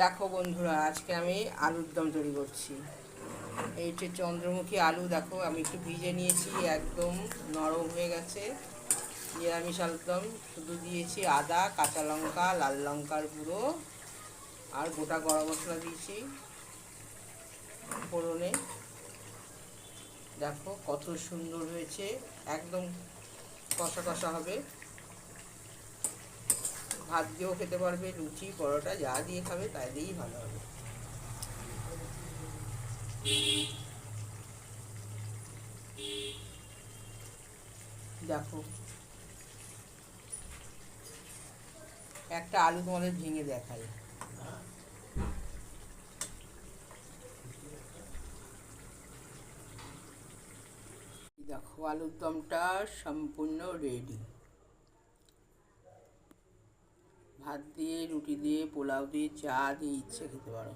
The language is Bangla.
দেখো বন্ধুরা, আজকে আমি আলুর দম তৈরি করছি। এই যে চন্দ্রমুখী আলু, দেখো আমি একটু ভিজে নিয়েছি, একদম নরম হয়ে গেছে। নিরামিষ আলুর দম, শুধু দিয়েছি আদা, কাঁচা লঙ্কা, লাল লঙ্কার গুঁড়ো আর গোটা গরম মশলা দিয়েছি ফোড়নে। দেখো কত সুন্দর হয়েছে, একদম কষা কষা হবে। ভাত দিয়েও খেতে পারবে, লুচি পরোটা যা দিয়ে খাবে তাই দিয়েই ভালো হবে। দেখো একটা আলু তোমাদের ভেঙে দেখাই। দেখো আলুর দমটা সম্পূর্ণ রেডি। ভাত দিয়ে, রুটি দিয়ে, পোলাও দিয়ে, চা দিয়ে ইচ্ছে খেতে পারো।